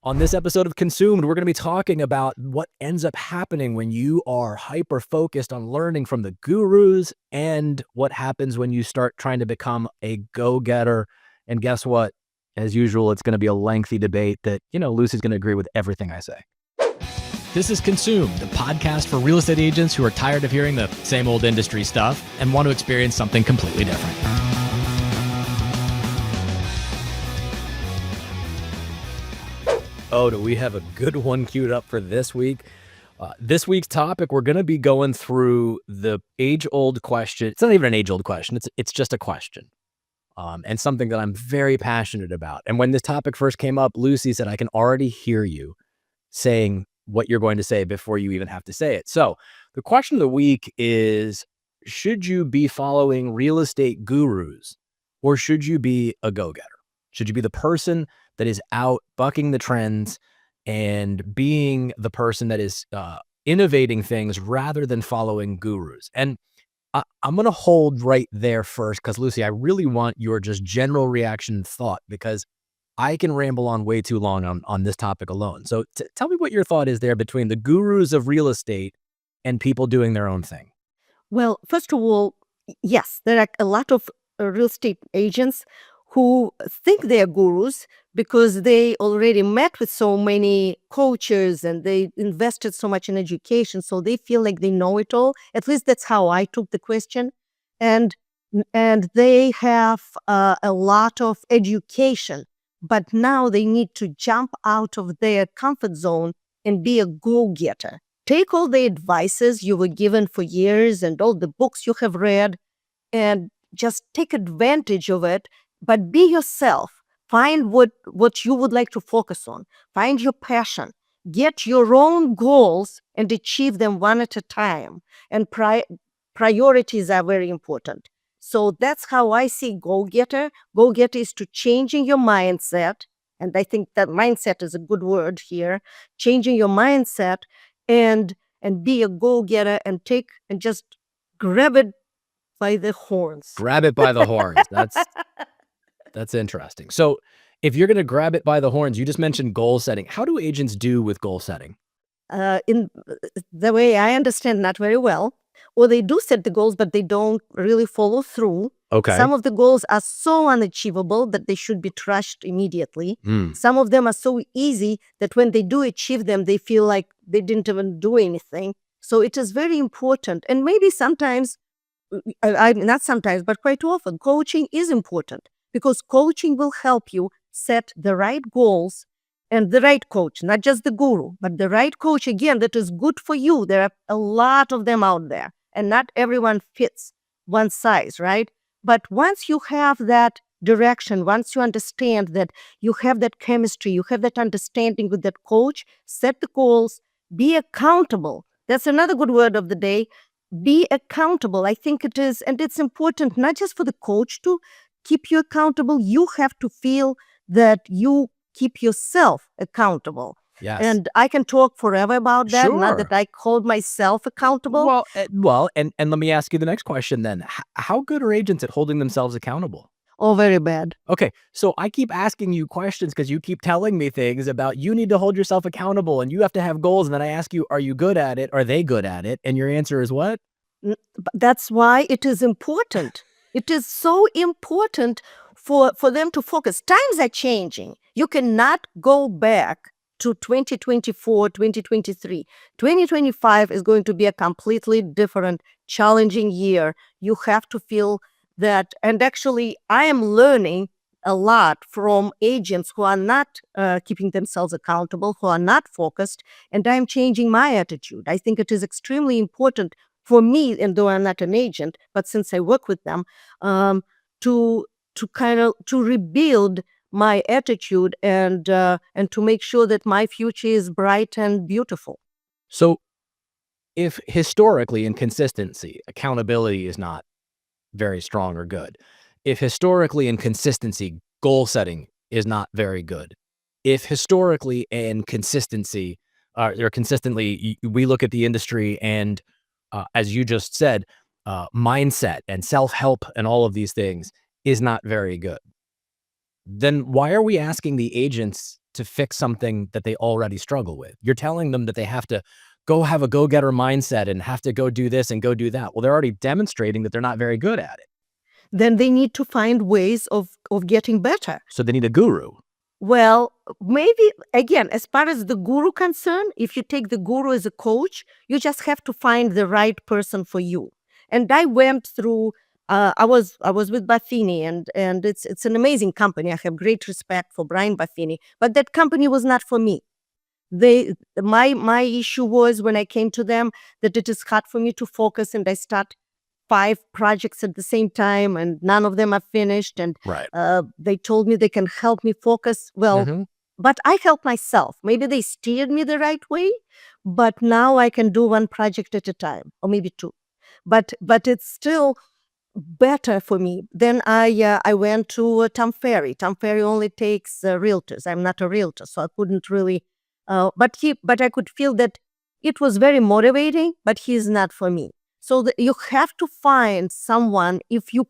On this episode of Consumed, we're going to be talking about what ends up happening when you are hyper-focused on learning from the gurus and what happens when you start trying to become a go-getter. And guess what? As usual, it's going to be a lengthy debate that, Lucy's going to agree with everything I say. This is Consumed, the podcast for real estate agents who are tired of hearing the same old industry stuff and want to experience something completely different. Oh, do we have a good one queued up for this week? This week's topic, we're going to be going through the age-old question. It's not even an age-old question. It's just a question, and something that I'm very passionate about. And when this topic first came up, Lucy said, I can already hear you saying what you're going to say before you even have to say it. So the question of the week is, should you be following real estate gurus or should you be a go-getter? Should you be the person that is out bucking the trends and being the person that is innovating things rather than following gurus? And I'm going to hold right there first because, Lucy, I really want your just general reaction and thought because I can ramble on way too long on this topic alone. So tell me what your thought is there between the gurus of real estate and people doing their own thing. Well, first of all, yes, there are a lot of real estate agents who think they are gurus because they already met with so many coaches and they invested so much in education. So they feel like they know it all. At least that's how I took the question. And they have a lot of education, but now they need to jump out of their comfort zone and be a go-getter. Take all the advices you were given for years and all the books you have read and just take advantage of it. But be yourself. Find what you would like to focus on. Find your passion. Get your own goals and achieve them one at a time. And priorities are very important. So that's how I see go-getter. Go-getter is to changing your mindset. And I think that mindset is a good word here. Changing your mindset and be a go-getter and just grab it by the horns. Grab it by the horns. That's interesting. So if you're going to grab it by the horns, you just mentioned goal setting. How do agents do with goal setting? In the way I understand, not very well. Or they do set the goals, but they don't really follow through. Okay. Some of the goals are so unachievable that they should be trashed immediately. Some of them are so easy that when they do achieve them, they feel like they didn't even do anything. So it is very important. And maybe sometimes, not sometimes, but quite often, coaching is important. Because coaching will help you set the right goals and the right coach, not just the guru, but the right coach, again, that is good for you. There are a lot of them out there, and not everyone fits one size, right? But once you have that direction, once you understand that you have that chemistry, you have that understanding with that coach, set the goals, be accountable. That's another good word of the day. Be accountable. I think it is, and it's important not just for the coach to keep you accountable. You have to feel that you keep yourself accountable. Yes. And I can talk forever about that. Sure. Not that I hold myself accountable. Well, and let me ask you the next question then. How good are agents at holding themselves accountable? Oh, very bad. Okay, so I keep asking you questions because you keep telling me things about you need to hold yourself accountable and you have to have goals. And then I ask you, are you good at it? Are they good at it? And your answer is what? That's why it is important. It is so important for them to focus. Times are changing. You cannot go back to 2024, 2023. 2025 is going to be a completely different, challenging year. You have to feel that. And actually, I am learning a lot from agents who are not keeping themselves accountable, who are not focused, and I'm changing my attitude. I think it is extremely important for me, and though I'm not an agent, but since I work with them, to rebuild my attitude and to make sure that my future is bright and beautiful. So, if historically in consistency, accountability is not very strong or good, if historically in consistency, goal setting is not very good, if historically and consistency or consistently, we look at the industry and as you just said, mindset and self-help and all of these things is not very good, then why are we asking the agents to fix something that they already struggle with. You're telling them that they have to go have a go-getter mindset and have to go do this and go do that. Well, they're already demonstrating that they're not very good at it. Then they need to find ways of getting better. So they need a guru. Well, maybe, again, as far as the guru concerned, if you take the guru as a coach, you just have to find the right person for you. And I went through, I was with Buffini, and it's an amazing company. I have great respect for Brian Buffini, but that company was not for me. My issue was when I came to them that it is hard for me to focus, and I start 5 projects at the same time, and none of them are finished. And Right. they told me they can help me focus. Well, but I help myself. Maybe they steered me the right way, but now I can do 1 project at a time, or maybe 2. But it's still better for me. Then I went to Tom Ferry. Tom Ferry only takes realtors. I'm not a realtor, so I couldn't really. But I could feel that it was very motivating. But he's not for me. So you have to find someone. If you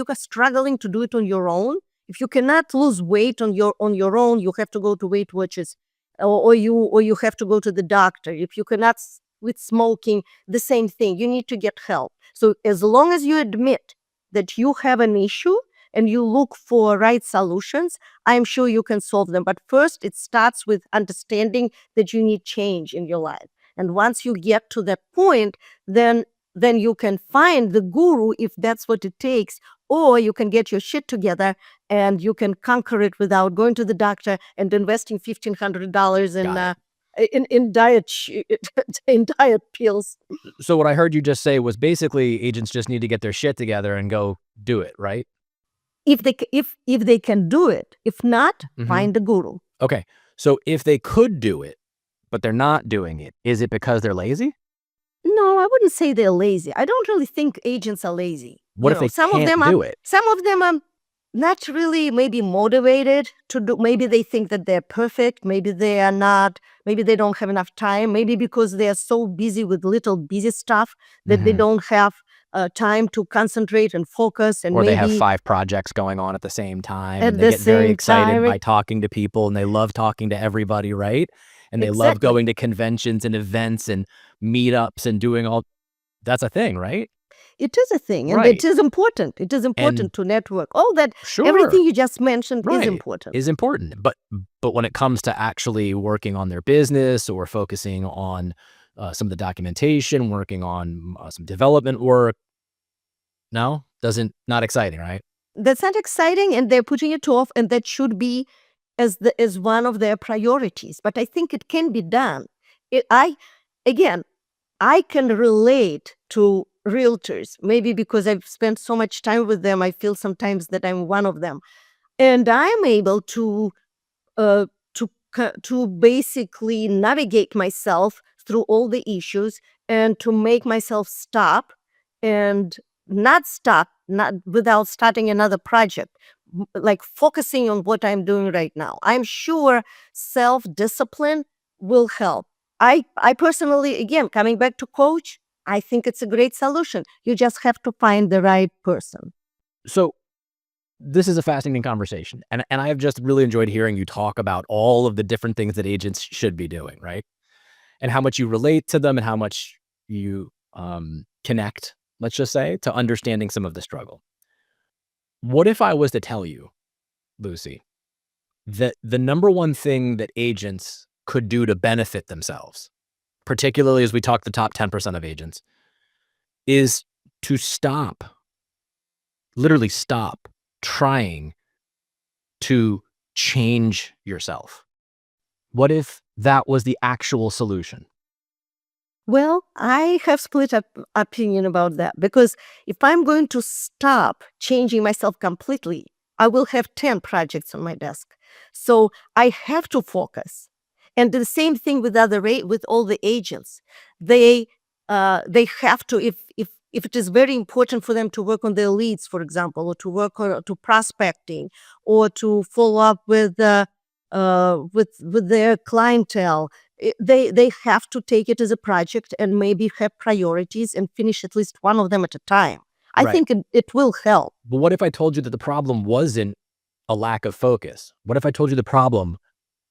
are struggling to do it on your own, if you cannot lose weight on your own, you have to go to Weight Watchers, or you have to go to the doctor. If you cannot with smoking, the same thing. You need to get help. So as long as you admit that you have an issue and you look for right solutions, I'm sure you can solve them. But first, it starts with understanding that you need change in your life. And once you get to that point, then you can find the guru if that's what it takes, or you can get your shit together and you can conquer it without going to the doctor and investing $1,500 in diet in diet pills. So what I heard you just say was basically agents just need to get their shit together and go do it, right? If they can do it. If not, find a guru. Okay. So if they could do it, but they're not doing it, is it because they're lazy? No, I wouldn't say they're lazy. I don't really think agents are lazy. What if they can't do it? Some of them are not really maybe motivated to do. Maybe they think that they're perfect. Maybe they are not. Maybe they don't have enough time. Maybe because they are so busy with little busy stuff that they don't have time to concentrate and focus. And or maybe they have 5 projects going on at the same time, At and they the get very same excited time. by talking to people, and they love talking to everybody, right? And they love Exactly. going to conventions and events and meetups and doing all. That's a thing, right? It is a thing, and Right. it is important. It is important to network. All that, Sure. everything you just mentioned Right. is important. Is important. But when it comes to actually working on their business or focusing on some of the documentation, working on some development work, not exciting, right? That's not exciting, and they're putting it off, and that should be as one of their priorities. But I think it can be done. I can relate to realtors, maybe because I've spent so much time with them. I feel sometimes that I'm one of them, and I'm able to basically navigate myself through all the issues and to make myself stop and not without starting another project, like focusing on what I'm doing right now. I'm sure self-discipline will help. I personally, again, coming back to coach, I think it's a great solution. You just have to find the right person. So this is a fascinating conversation, and I have just really enjoyed hearing you talk about all of the different things that agents should be doing, right? And how much you relate to them and how much you connect, let's just say, to understanding some of the struggle. What if I was to tell you, Lucy, that the number one thing that agents could do to benefit themselves, particularly as we talk the top 10% of agents, is to literally stop trying to change yourself? What if that was the actual solution? Well, I have split opinion about that, because if I'm going to stop changing myself completely, I will have 10 projects on my desk. So I have to focus. And the same thing with with all the agents. They have to, if it is very important for them to work on their leads, for example, or to work on to prospecting, or to follow up with their clientele, they have to take it as a project and maybe have priorities and finish at least one of them at a time. I Right. think it will help. But what if I told you that the problem wasn't a lack of focus? What if I told you the problem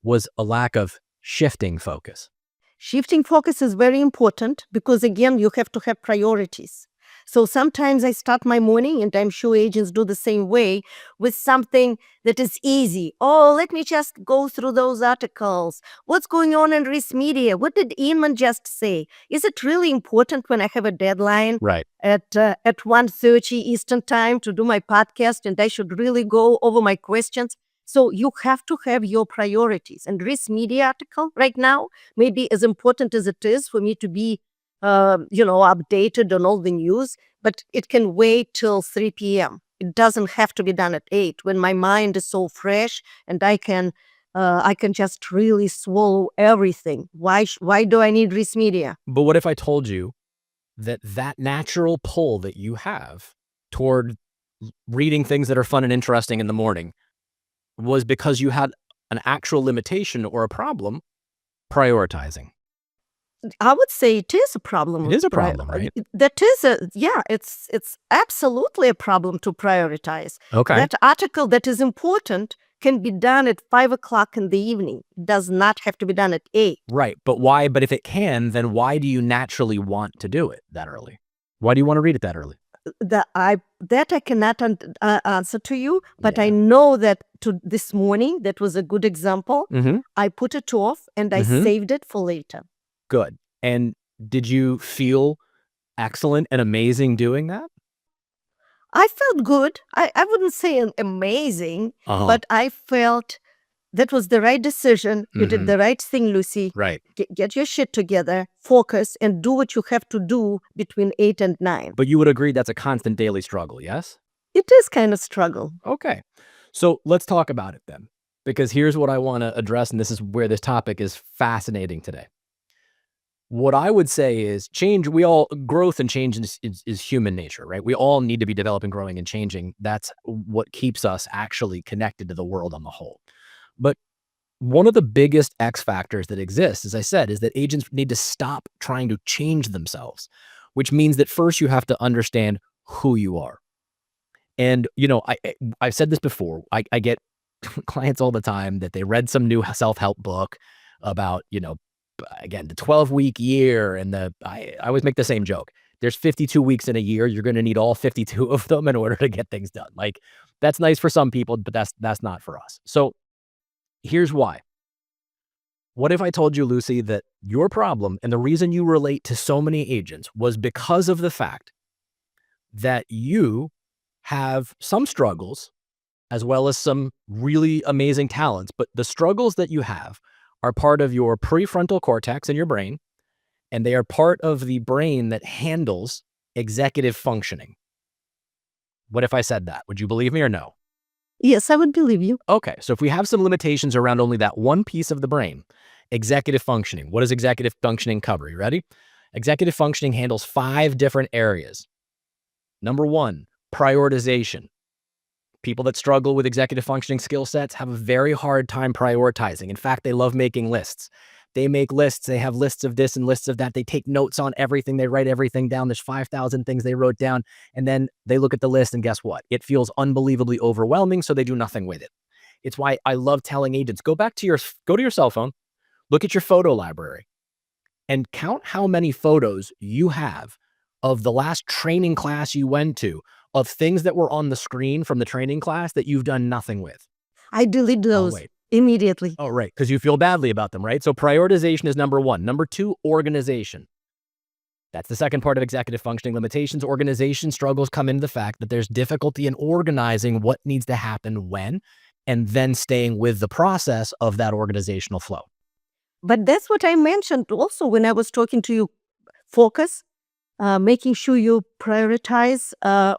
was a lack of shifting focus. Shifting focus is very important because, again, you have to have priorities. So sometimes I start my morning, and I'm sure agents do the same way, with something that is easy. Oh, let me just go through those articles. What's going on in risk media? What did Inman just say? Is it really important when I have a deadline Right. at 1:30 Eastern time to do my podcast, and I should really go over my questions? So you have to have your priorities. And risk media article right now may be as important as it is for me to be, updated on all the news, but it can wait till 3 p.m. It doesn't have to be done at 8 when my mind is so fresh and I can just really swallow everything. Why do I need risk media? But what if I told you that natural pull that you have toward reading things that are fun and interesting in the morning was because you had an actual limitation or a problem prioritizing? I would say it is a problem. It is a problem, right? That is it's absolutely a problem to prioritize. Okay. That article that is important can be done at 5 o'clock in the evening. It does not have to be done at 8. Right. But why? But if it can, then why do you naturally want to do it that early? Why do you want to read it that early? That I cannot answer to you, but Yeah. I know that this morning, that was a good example. Mm-hmm. I put it off and I Mhm. saved it for later. Good. And did you feel excellent and amazing doing that? I felt good. I wouldn't say amazing, Uh-huh. but I felt that was the right decision. You did Mhm. the right thing, Lucy. Right. Get your shit together, focus, and do what you have to do between 8 and 9. But you would agree that's a constant daily struggle, yes? It is kind of struggle. Okay. So let's talk about it then, because here's what I want to address, and this is where this topic is fascinating today. What I would say is growth and change is human nature, right? We all need to be developing, growing, and changing. That's what keeps us actually connected to the world on the whole. But one of the biggest X factors that exists, as I said, is that agents need to stop trying to change themselves, which means that first you have to understand who you are. And, I've said this before. I get clients all the time that they read some new self-help book about, again, the 12-week year. And I always make the same joke. There's 52 weeks in a year. You're going to need all 52 of them in order to get things done. Like, that's nice for some people, but that's not for us. So here's why. What if I told you, Lucy, that your problem and the reason you relate to so many agents was because of the fact that you have some struggles as well as some really amazing talents, but the struggles that you have are part of your prefrontal cortex in your brain, and they are part of the brain that handles executive functioning. What if I said that? Would you believe me or no? Yes, I would believe you. Okay, so if we have some limitations around only that one piece of the brain, executive functioning, what does executive functioning cover? You ready? Executive functioning handles 5 different areas. Number 1, prioritization. People that struggle with executive functioning skill sets have a very hard time prioritizing. In fact, they love making lists. They make lists. They have lists of this and lists of that. They take notes on everything. They write everything down. There's 5,000 things they wrote down. And then they look at the list and guess what? It feels unbelievably overwhelming, so they do nothing with it. It's why I love telling agents, go to your cell phone, look at your photo library, and count how many photos you have of the last training class you went to, of things that were on the screen from the training class that you've done nothing with. I delete those immediately. Oh, right, because you feel badly about them, right? So prioritization is number 1. Number 2, organization. That's the second part of executive functioning limitations. Organization struggles come into the fact that there's difficulty in organizing what needs to happen when, and then staying with the process of that organizational flow. But that's what I mentioned also when I was talking to you. Focus, making sure you prioritize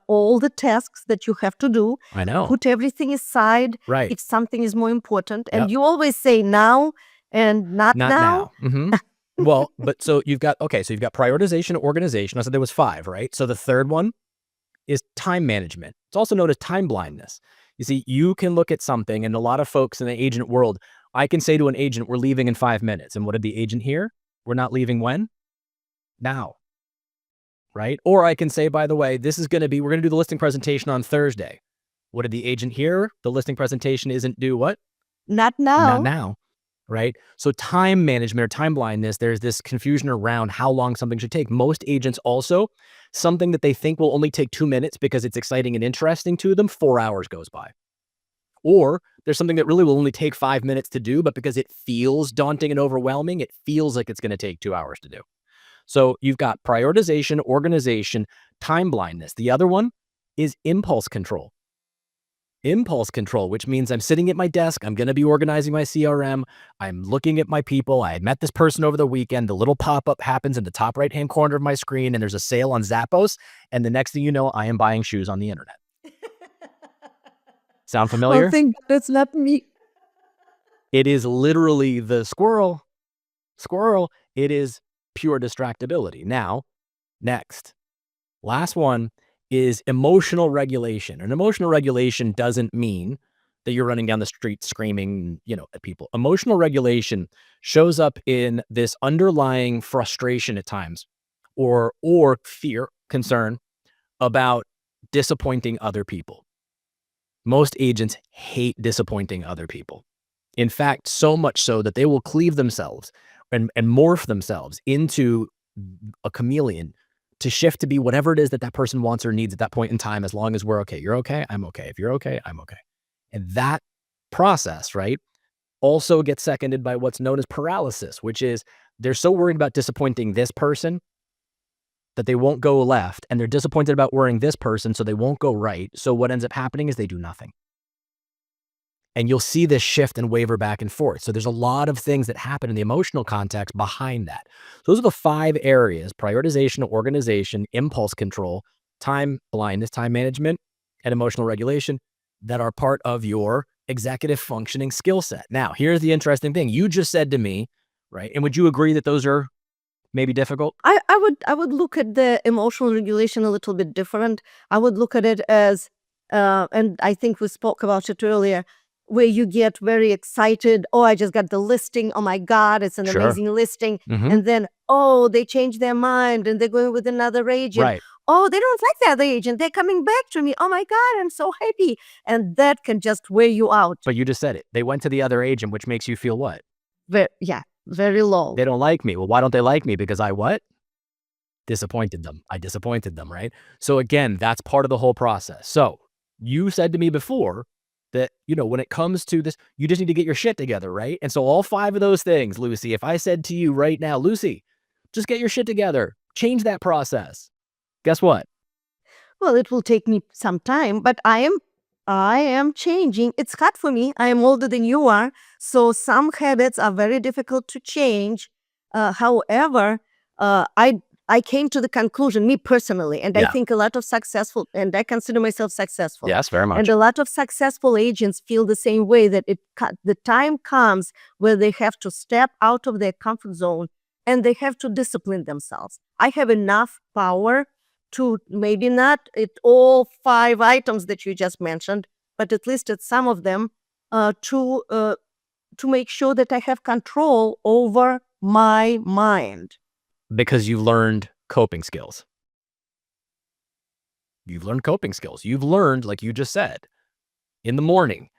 all the tasks that you have to do. I know. Put everything aside Right. if something is more important. And Yep. you always say now and not now. Mhm. Well, but so you've got prioritization, organization. I said there was 5, right? So the third one is time management. It's also known as time blindness. You see, you can look at something, and a lot of folks in the agent world, I can say to an agent, we're leaving in 5 minutes. And what did the agent hear? We're not leaving when? Now. Right? Or I can say, by the way, we're going to do the listing presentation on Thursday. What did the agent hear? The listing presentation isn't due what? Not now. Not now. right? So time management or time blindness, there's this confusion around how long something should take. Most agents also, something that they think will only take 2 minutes because it's exciting and interesting to them, 4 hours goes by. Or there's something that really will only take 5 minutes to do, but because it feels daunting and overwhelming, it feels like it's going to take 2 hours to do. So you've got prioritization, organization, time blindness. The other one is impulse control. Impulse control, which means I'm sitting at my desk, I'm going to be organizing my CRM, I'm looking at my people, I had met this person over the weekend, the little pop-up happens in the top right-hand corner of my screen, and there's a sale on Zappos, and the next thing you know, I am buying shoes on the internet. Sound Oh, familiar? thank God it's not me. It is literally the squirrel. It is pure distractibility. Now, next, last one is emotional regulation. And emotional regulation doesn't mean that you're running down the street screaming, at people. Emotional regulation shows up in this underlying frustration at times or fear, concern about disappointing other people. Most agents hate disappointing other people. In fact, so much so that they will cleave themselves and morph themselves into a chameleon to shift to be whatever it is that person wants or needs at that point in time, as long as we're okay. You're okay, I'm okay. If you're okay, I'm okay. And that process, right, also gets seconded by what's known as paralysis, which is they're so worried about disappointing this person that they won't go left, and they're disappointed about worrying this person, so they won't go right. So what ends up happening is they do nothing. And you'll see this shift and waver back and forth. So there's a lot of things that happen in the emotional context behind that. Those are the 5 areas: prioritization, organization, impulse control, time blindness, time management, and emotional regulation that are part of your executive functioning skill set. Now, here's the interesting thing. You just said to me, right? And would you agree that those are maybe difficult? I would look at the emotional regulation a little bit different. I would look at it as, and I think we spoke about it earlier, where you get very excited. Oh, I just got the listing. Oh my God, it's an Sure. amazing listing. Mm-hmm. And then, oh, they changed their mind and they're going with another agent. Right. Oh, they don't like the other agent. They're coming back to me. Oh my God, I'm so happy. And that can just wear you out. But you just said it. They went to the other agent, which makes you feel what? Very low. They don't like me. Well, why don't they like me? Because I what? Disappointed them. I disappointed them, right? So again, that's part of the whole process. So you said to me before that, when it comes to this, you just need to get your shit together, right? And so all 5 of those things, Lucy, if I said to you right now, Lucy, just get your shit together, change that process. Guess what? Well, it will take me some time, but I am changing. It's hard for me. I am older than you are, so some habits are very difficult to change. However, I came to the conclusion, me personally, and I Yeah. think a lot of successful, and I consider myself successful. Yes, very And much. a lot of successful agents feel the same way, that the time comes where they have to step out of their comfort zone and they have to discipline themselves. I have enough power to, maybe not at all 5 items that you just mentioned, but at least at some of them, to make sure that I have control over my mind. Because you learned coping skills. You've learned coping skills. You've learned, like you just said, in the morning,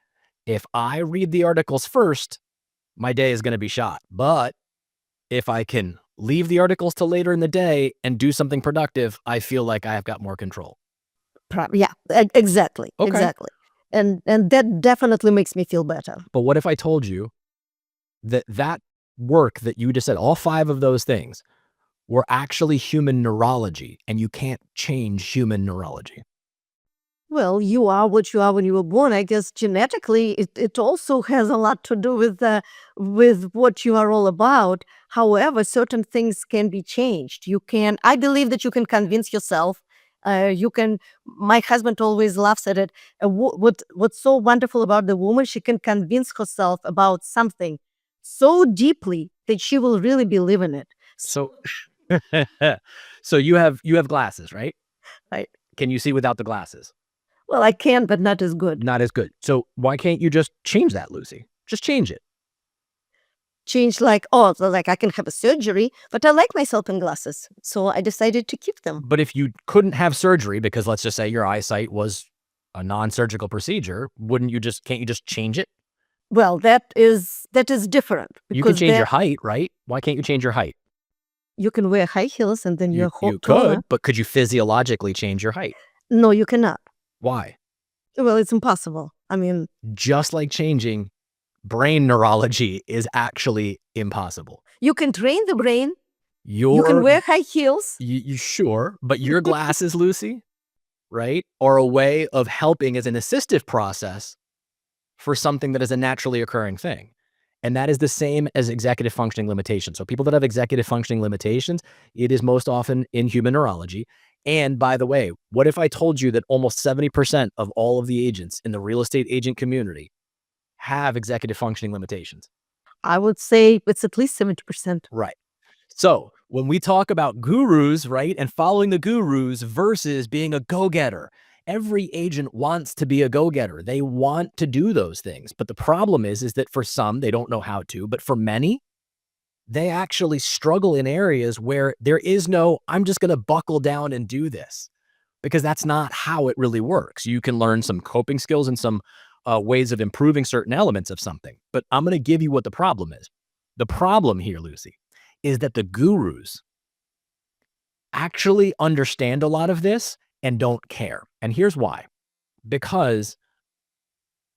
if I read the articles first, my day is going to be shot. But if I can leave the articles till later in the day and do something productive, I feel like I have got more control. Exactly. Okay. Exactly. And that definitely makes me feel better. But what if I told you that work that you just said, all 5 of those things, were actually human neurology, and you can't change human neurology? Well, you are what you are when you were born. I guess genetically, it also has a lot to do with what you are all about. However, certain things can be changed. I believe that you can convince yourself. You can. My husband always laughs at it. What's so wonderful about the woman? She can convince herself about something so deeply that she will really believe in it. So so you have glasses, right? Right. Can you see without the glasses? Well, I can, but not as good. Not as good. So why can't you just change that, Lucy? Just change it. Change, like, I can have a surgery, but I like myself in glasses, so I decided to keep them. But if you couldn't have surgery because let's just say your eyesight was a non-surgical procedure, can't you just change it? Well, that is different You can because change there your height, right? Why can't you change your height? you can wear high heels and then You you're you taller. could, but could you physiologically change your height? No, you cannot. Why? Well, it's impossible. I mean, Just like changing brain neurology is actually impossible. you can train the brain. You can Your wear high heels. you sure, but your glasses, Lucy, right, are a way of helping as an assistive process for something that is a naturally occurring thing. And that is the same as executive functioning limitations. So people that have executive functioning limitations, it is most often in human neurology. And by the way, what if I told you that almost 70% of all of the agents in the real estate agent community have executive functioning limitations? I would say it's at least 70%. Right. So when we talk about gurus, right, and following the gurus versus being a go-getter, every agent wants to be a go-getter. They want to do those things. But the problem is that for some, they don't know how to. But for many, they actually struggle in areas where there is no, I'm just going to buckle down and do this, because that's not how it really works. You can learn some coping skills and some ways of improving certain elements of something. But I'm going to give you what the problem is. The problem here, Lucy, is that the gurus actually understand a lot of this and don't care. And here's why. Because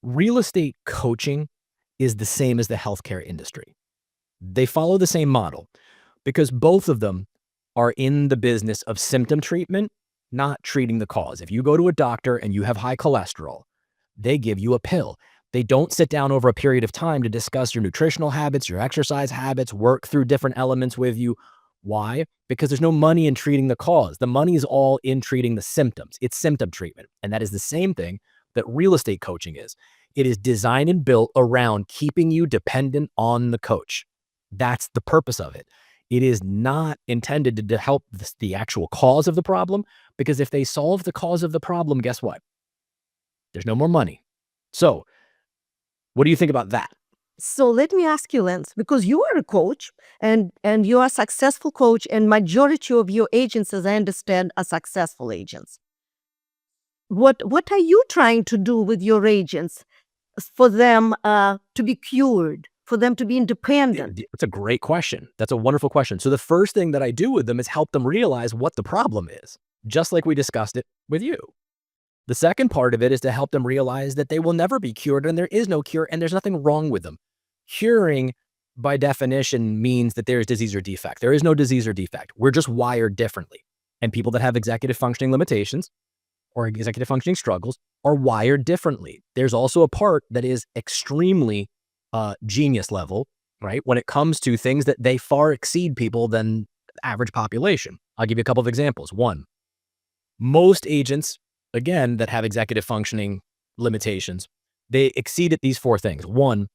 real estate coaching is the same as the healthcare industry. They follow the same model because both of them are in the business of symptom treatment, not treating the cause. If you go to a doctor and you have high cholesterol, they give you a pill. They don't sit down over a period of time to discuss your nutritional habits, your exercise habits, work through different elements with you. Why? Because there's no money in treating the cause. The money is all in treating the symptoms. It's symptom treatment. And that is the same thing that real estate coaching is. It is designed and built around keeping you dependent on the coach. That's the purpose of it. It is not intended to help the actual cause of the problem, because if they solve the cause of the problem, guess what? There's no more money. So what do you think about that? So let me ask you, Lance, because you are a coach and you are a successful coach, and majority of your agents, as I understand, are successful agents. What are you trying to do with your agents for them to be cured, for them to be independent? It's a great question. That's a wonderful question. So the first thing that I do with them is help them realize what the problem is, just like we discussed it with you. The second part of it is to help them realize that they will never be cured and there is no cure and there's nothing wrong with them. Curing, by definition, means that there is disease or defect. There is no disease or defect. We're just wired differently. And people that have executive functioning limitations or executive functioning struggles are wired differently. There's also a part that is extremely genius level, right? When it comes to things that they far exceed people than the average population. I'll give you a couple of examples. One, most agents, again, that have executive functioning limitations, they exceed at these four things. One,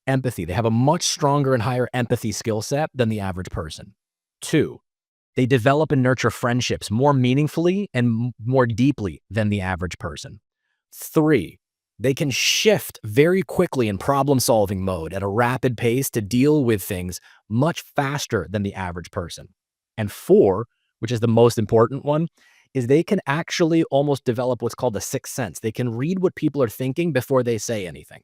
empathy. They have a much stronger and higher empathy skill set than the average person. Two, they develop and nurture friendships more meaningfully and more deeply than the average person. Three, they can shift very quickly in problem-solving mode at a rapid pace to deal with things much faster than the average person. And four, which is the most important one, is they can actually almost develop what's called the sixth sense. They can read what people are thinking before they say anything.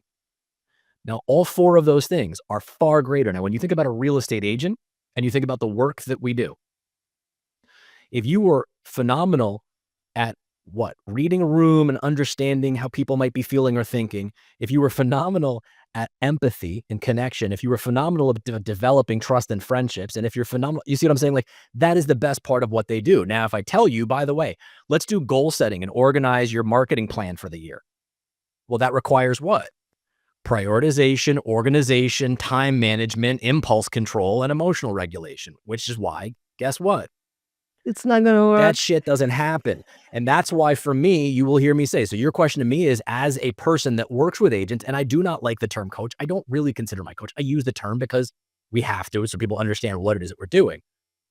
Now, all four of those things are far greater. Now, when you think about a real estate agent and you think about the work that we do, if you were phenomenal at reading a room and understanding how people might be feeling or thinking, if you were phenomenal at empathy and connection, if you were phenomenal at developing trust and friendships, and if you're phenomenal, you see what I'm saying? Like, that is the best part of what they do. Now, if I tell you, by the way, let's do goal setting and organize your marketing plan for the year. Well, that requires what? Prioritization, organization, time management, impulse control, and emotional regulation, which is why, guess what? It's not going to work. That shit doesn't happen. And that's why, for me, you will hear me say, so your question to me is, as a person that works with agents, and I do not like the term coach. I don't really consider my coach. I use the term because we have to, so people understand what it is that we're doing.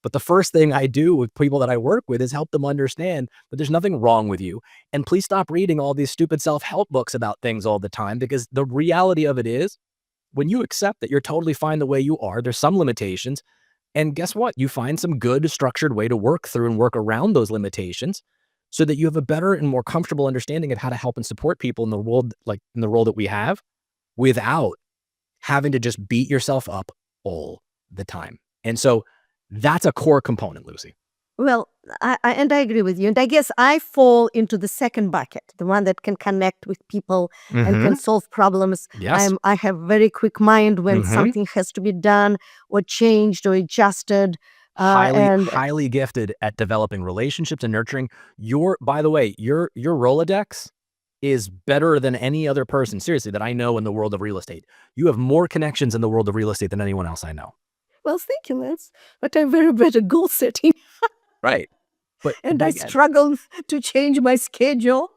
But the first thing I do with people that I work with is help them understand that there's nothing wrong with you. And please stop reading all these stupid self-help books about things all the time, because the reality of it is, when you accept that you're totally fine the way you are, there's some limitations. And guess what? You find some good structured way to work through and work around those limitations so that you have a better and more comfortable understanding of how to help and support people in the world, like in the role that we have, without having to just beat yourself up all the time. And so that's a core component, Lucy. Well, I agree with you. And I guess I fall into the second bucket, the one that can connect with people and can solve problems. Yes. I have very quick mind when Mhm. something has to be done or changed or adjusted. Highly gifted at developing relationships and nurturing. By the way, your Rolodex is better than any other person, seriously, that I know in the world of real estate. You have more connections in the world of real estate than anyone else I know. Well, thank you, Lance. But I'm very bad at goal setting, Right. But and I again, struggle to change my schedule.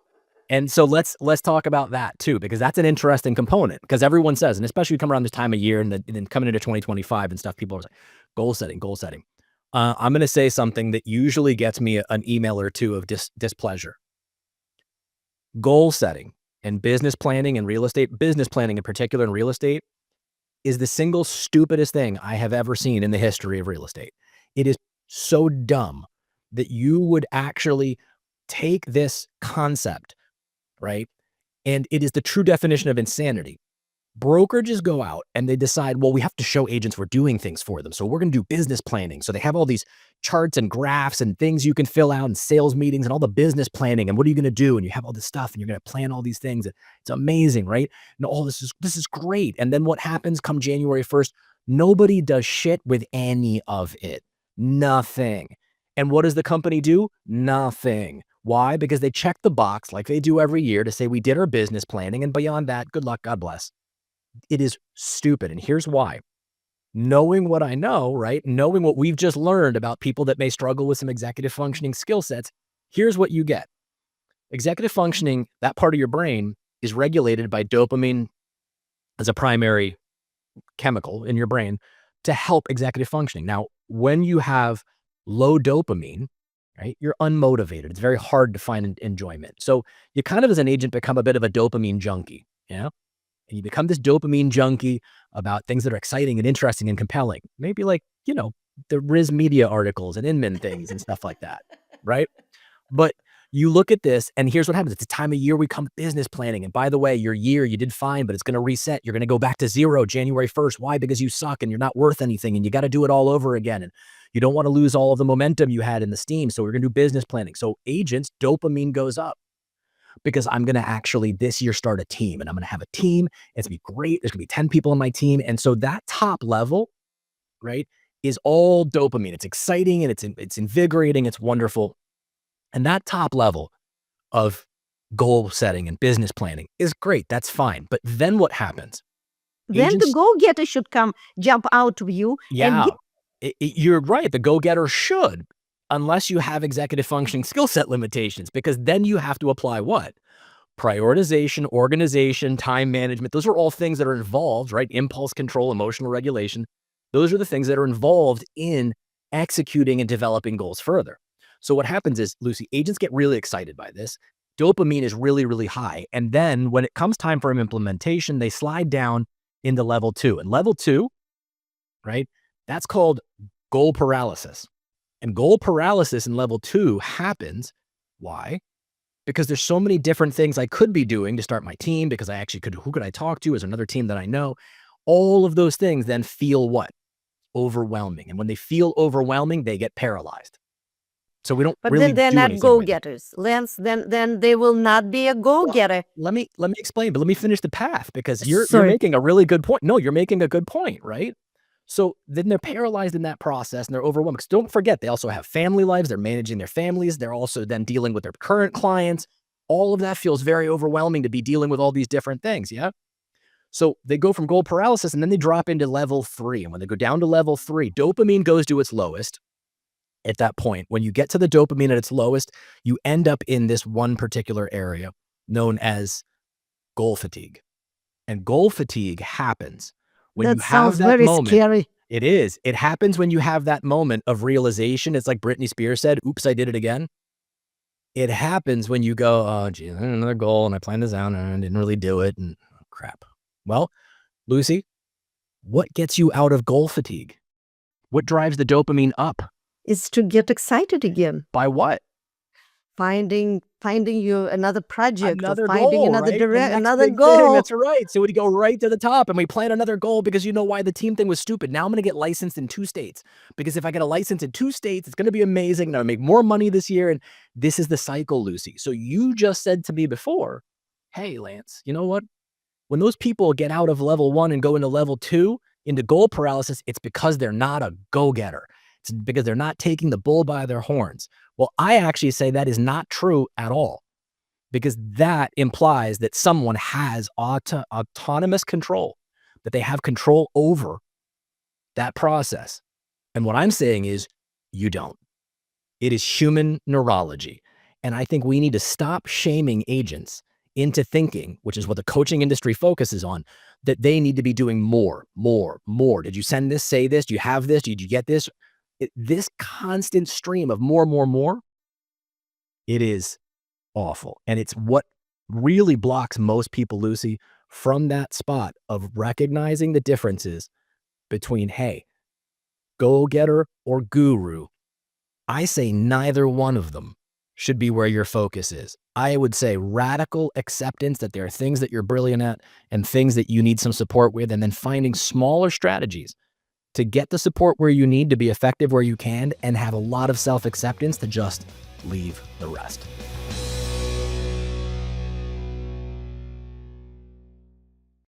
and so let's talk about that too, because that's an interesting component. Because everyone says, and especially come around this time of year and then coming into 2025 and stuff, people are like, goal setting, goal setting. I'm going to say something that usually gets me an email or two of displeasure. Goal setting and business planning and real estate, business planning in particular in real estate, is the single stupidest thing I have ever seen in the history of real estate. It is so dumb that you would actually take this concept, right? And it is the true definition of insanity. Brokerages go out and they decide, well, we have to show agents we're doing things for them. So we're going to do business planning. So they have all these charts and graphs and things you can fill out and sales meetings and all the business planning. And what are you going to do? And you have all this stuff and you're going to plan all these things. It's amazing, right? And all this is great. And then what happens come January 1st? Nobody does shit with any of it. Nothing. And what does the company do? Nothing. Why? Because they check the box like they do every year to say we did our business planning. And beyond that, good luck, God bless. It is stupid. And here's why. Knowing what I know, right? Knowing what we've just learned about people that may struggle with some executive functioning skill sets, here's what you get. Executive functioning, that part of your brain is regulated by dopamine as a primary chemical in your brain to help executive functioning. Now, when you have low dopamine, right, you're unmotivated. It's very hard to find enjoyment. So you kind of, as an agent, become a bit of a dopamine junkie, yeah? And you become this dopamine junkie about things that are exciting and interesting and compelling. Maybe like, the Riz Media articles and Inman things and stuff like that, right? But you look at this and here's what happens. It's the time of year we come business planning. And by the way, your year, you did fine, but it's going to reset. You're going to go back to zero January 1st. Why? Because you suck and you're not worth anything and you got to do it all over again. And you don't want to lose all of the momentum you had in the steam. So we're going to do business planning. So agents, dopamine goes up, because I'm going to actually this year start a team and I'm going to have a team. It's going to be great. There's going to be 10 people on my team. And so that top level, right, is all dopamine. It's exciting and it's invigorating. It's wonderful. And that top level of goal setting and business planning is great. That's fine. But then what happens? Then the go-getter should jump out of you. Yeah, you're right. The go-getter should, unless you have executive functioning skill set limitations, because then you have to apply what? Prioritization, organization, time management. Those are all things that are involved, right? Impulse control, emotional regulation. Those are the things that are involved in executing and developing goals further. So what happens is, Lucy, agents get really excited by this. Dopamine is really, really high. And then when it comes time for implementation, they slide down into level 2. And level 2, right? That's called goal paralysis. And goal paralysis in level 2 happens. Why? Because there's so many different things I could be doing to start my team, because I actually who could I talk to? Is another team that I know? All of those things then feel what? Overwhelming. And when they feel overwhelming, they get paralyzed. So we don't But really then they're do not anything with it. go-getters, Lance. Then they will not be a go-getter. Let me explain, but let me finish the path, because you're Sorry. making a really good point. No, you're making a good point, right? So then they're paralyzed in that process and they're overwhelmed. Because don't forget, they also have family lives. They're managing their families. They're also then dealing with their current clients. All of that feels very overwhelming to be dealing with all these different things. Yeah. So they go from goal paralysis and then they drop into level 3. And when they go down to level 3, dopamine goes to its lowest. At that point, when you get to the dopamine at its lowest, you end up in this one particular area known as goal fatigue. And goal fatigue happens when That you have sounds that very moment. scary. It is. It happens when you have that moment of realization. It's like Britney Spears said, oops, I did it again. It happens when you go, oh, geez, another goal, and I planned this out, and I didn't really do it, and oh, crap. Well, Lucy, what gets you out of goal fatigue? What drives the dopamine up? Is to get excited again. By what? finding you another project or Another finding goal, another right? The next another big thing. goal. That's right. So we go right to the top and we plan another goal because you know why? The team thing was stupid. Now I'm going to get licensed in 2 states because if I get a license in 2 states, it's going to be amazing. And I'll make more money this year. And this is the cycle, Lucy. So you just said to me before, hey, Lance, you know what? When those people get out of level 1 and go into level 2, into goal paralysis, it's because they're not a go-getter. It's because they're not taking the bull by their horns. Well, I actually say that is not true at all, because that implies that someone has autonomous control, that they have control over that process. And what I'm saying is you don't. It is human neurology. And I think we need to stop shaming agents into thinking, which is what the coaching industry focuses on, that they need to be doing more, more, more. Did you send this, say this? Do you have this? Did you get this? This constant stream of more, more, more, it is awful. And it's what really blocks most people, Lucy, from that spot of recognizing the differences between, hey, go-getter or guru. I say neither one of them should be where your focus is. I would say radical acceptance that there are things that you're brilliant at and things that you need some support with, and then finding smaller strategies to get the support where you need to be effective where you can and have a lot of self-acceptance to just leave the rest.